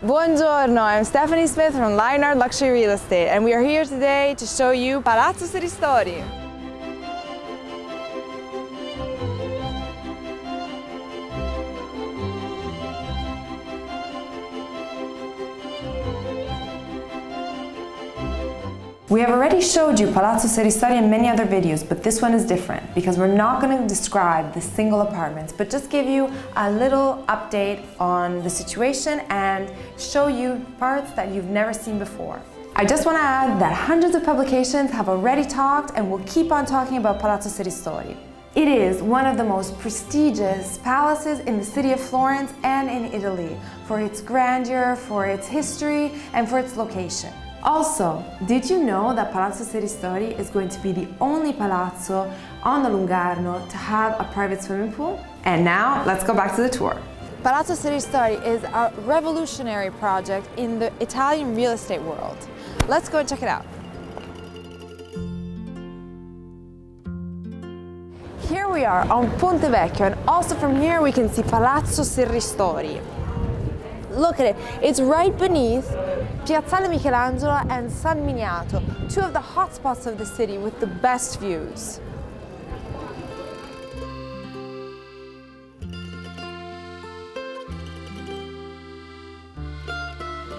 Buongiorno, I'm Stefanie Smith from Lionard Luxury Real Estate, and we are here today to show you Palazzo Serristori. We have already showed you Palazzo Serristori in many other videos, but this one is different because we're not going to describe the single apartments, but just give you a little update on the situation and show you parts that you've never seen before. I just want to add that hundreds of publications have already talked and will keep on talking about Palazzo Serristori. It is one of the most prestigious palaces in the city of Florence and in Italy for its grandeur, for its history, and for its location. Also, did you know that Palazzo Serristori is going to be the only palazzo on the Lungarno to have a private swimming pool? And now, let's go back to the tour. Palazzo Serristori is a revolutionary project in the Italian real estate world. Let's go and check it out. Here we are on Ponte Vecchio, and also from here we can see Palazzo Serristori. Look at it, it's right beneath Piazzale Michelangelo and San Miniato, two of the hotspots of the city with the best views.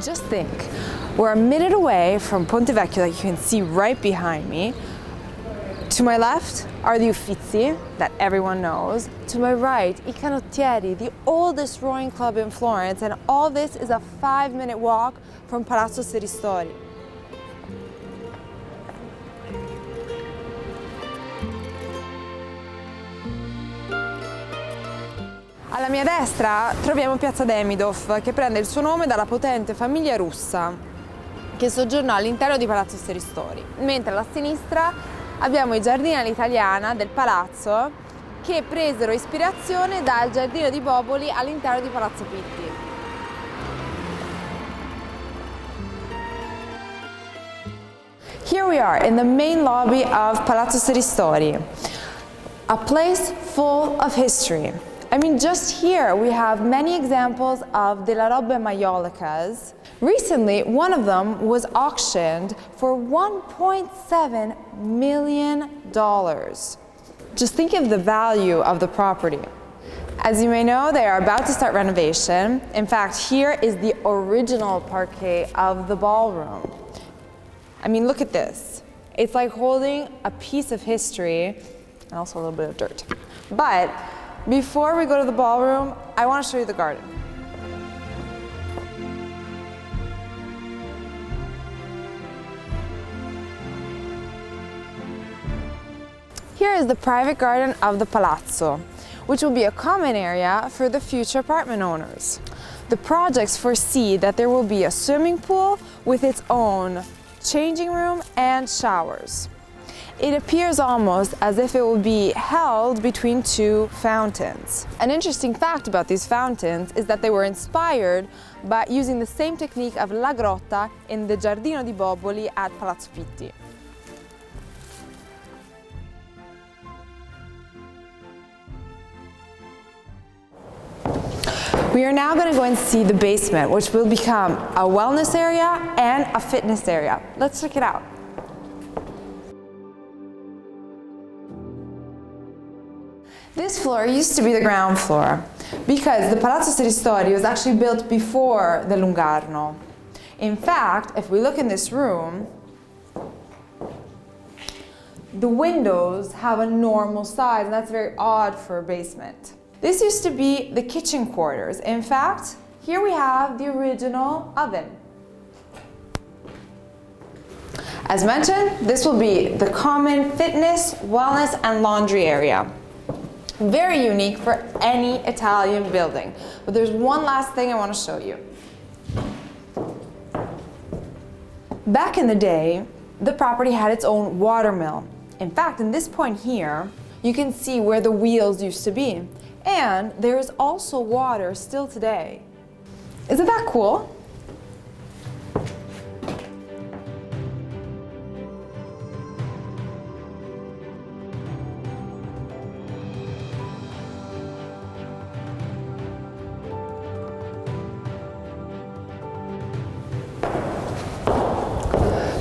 Just think, we're a minute away from Ponte Vecchio that you can see right behind me. To my left are the Uffizi, that everyone knows. To my right, I Canottieri, the oldest rowing club in Florence, and all this is a 5-minute walk from Palazzo Serristori. Alla mia destra troviamo Piazza Demidov, che prende il suo nome dalla potente famiglia russa che soggiornò all'interno di Palazzo Serristori, mentre alla sinistra abbiamo i giardini all'italiana del palazzo che presero ispirazione dal giardino di Boboli all'interno di Palazzo Pitti. Here we are in the main lobby of Palazzo Serristori, a place full of history. I mean, just here we have many examples of della robe maiolicas. Recently, one of them was auctioned for $1.7 million. Just think of the value of the property. As you may know, they are about to start renovation. In fact, here is the original parquet of the ballroom. I mean, look at this. It's like holding a piece of history and also a little bit of dirt. But before we go to the ballroom, I want to show you the garden. Here is the private garden of the Palazzo, which will be a common area for the future apartment owners. The projects foresee that there will be a swimming pool with its own changing room and showers. It appears almost as if it will be held between two fountains. An interesting fact about these fountains is that they were inspired by using the same technique of La Grotta in the Giardino di Boboli at Palazzo Pitti. We are now going to go and see the basement, which will become a wellness area and a fitness area. Let's check it out. This floor used to be the ground floor because the Palazzo Serristori was actually built before the Lungarno. In fact, if we look in this room, the windows have a normal size, and that's very odd for a basement. This used to be the kitchen quarters. In fact, here we have the original oven. As mentioned, this will be the common fitness, wellness, and laundry area. Very unique for any Italian building. But there's one last thing I want to show you. Back in the day, the property had its own water mill. In fact, in this point here, you can see where the wheels used to be. And there is also water still today. Isn't that cool?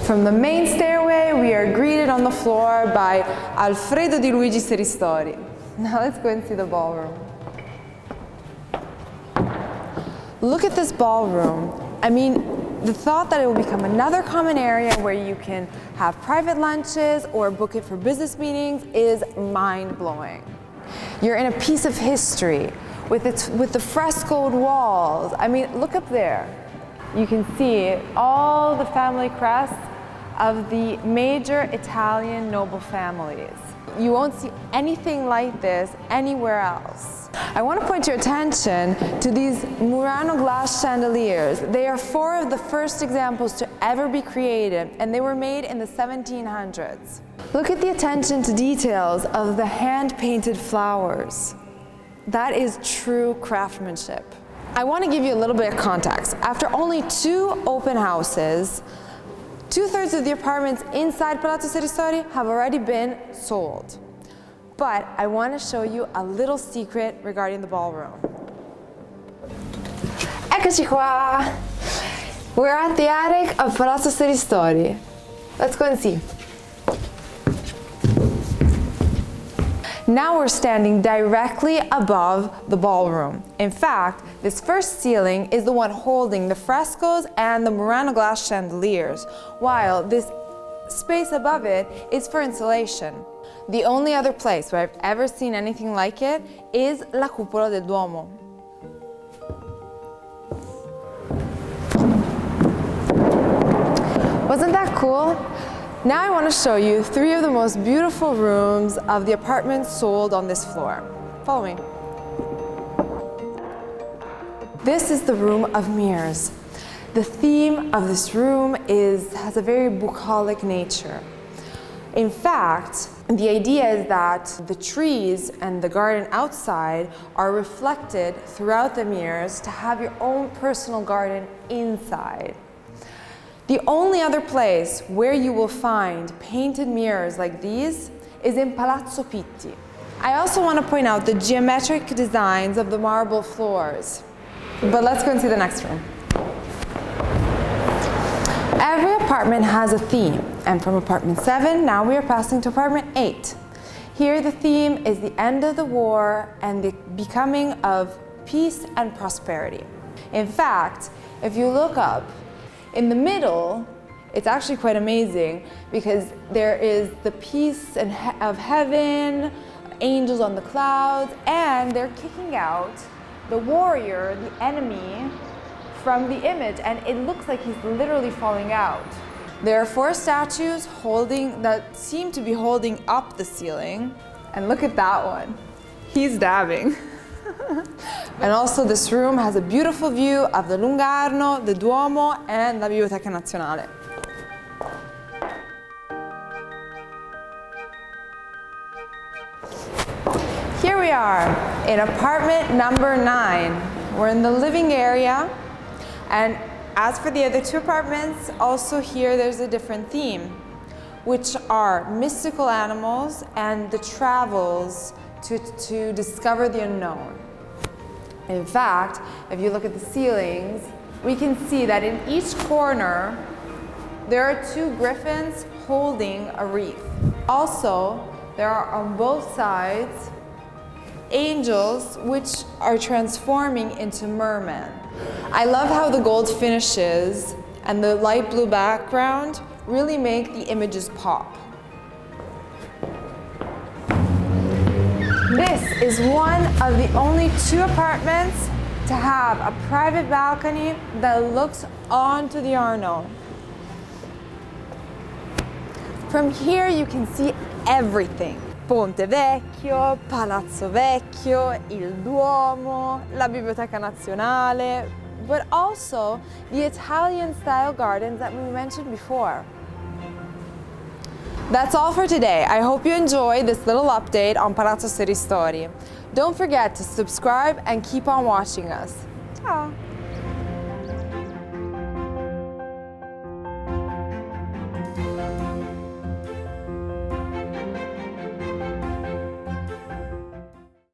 From the main stairway, we are greeted on the floor by Alfredo di Luigi Serristori. Now let's go and see the ballroom. Look at this ballroom. I mean, the thought that it will become another common area where you can have private lunches or book it for business meetings is mind-blowing. You're in a piece of history with the frescoed walls. I mean, look up there. You can see all the family crests of the major Italian noble families. You won't see anything like this anywhere else. I want to point your attention to these Murano glass chandeliers. They are 4 of the first examples to ever be created, and they were made in the 1700s. Look at the attention to details of the hand-painted flowers. That is true craftsmanship. I want to give you a little bit of context. After only 2 open houses, 2/3 of the apartments inside Palazzo Serristori have already been sold. But I want to show you a little secret regarding the ballroom. Eccoci qua! We're at the attic of Palazzo Serristori. Let's go and see. Now we're standing directly above the ballroom. In fact, this first ceiling is the one holding the frescoes and the Murano glass chandeliers, while this space above it is for insulation. The only other place where I've ever seen anything like it is La Cupola del Duomo. Wasn't that cool? Now I want to show you 3 of the most beautiful rooms of the apartments sold on this floor. Follow me. This is the room of mirrors. The theme of this room has a very bucolic nature. In fact, the idea is that the trees and the garden outside are reflected throughout the mirrors to have your own personal garden inside. The only other place where you will find painted mirrors like these is in Palazzo Pitti. I also want to point out the geometric designs of the marble floors. But let's go and see the next room. Every apartment has a theme, and from apartment 7, now we are passing to apartment 8. Here the theme is the end of the war and the becoming of peace and prosperity. In fact, if you look up, in the middle, it's actually quite amazing because there is the peace of heaven, angels on the clouds, and they're kicking out the warrior, the enemy, from the image, and it looks like he's literally falling out. There are 4 statues that seem to be holding up the ceiling, and look at that one. He's dabbing. And also this room has a beautiful view of the Lunga Arno, the Duomo, and la Biblioteca Nazionale. Here we are in apartment number 9. We're in the living area, and as for the other 2 apartments, also here there's a different theme, which are mystical animals and the travels to discover the unknown. In fact, if you look at the ceilings, we can see that in each corner there are 2 griffins holding a wreath. Also, there are on both sides angels which are transforming into mermen. I love how the gold finishes and the light blue background really make the images pop. This is one of the only 2 apartments to have a private balcony that looks onto the Arno. From here you can see everything. Ponte Vecchio, Palazzo Vecchio, il Duomo, la Biblioteca Nazionale, but also the Italian-style gardens that we mentioned before. That's all for today. I hope you enjoyed this little update on Palazzo Serristori. Don't forget to subscribe and keep on watching us. Ciao!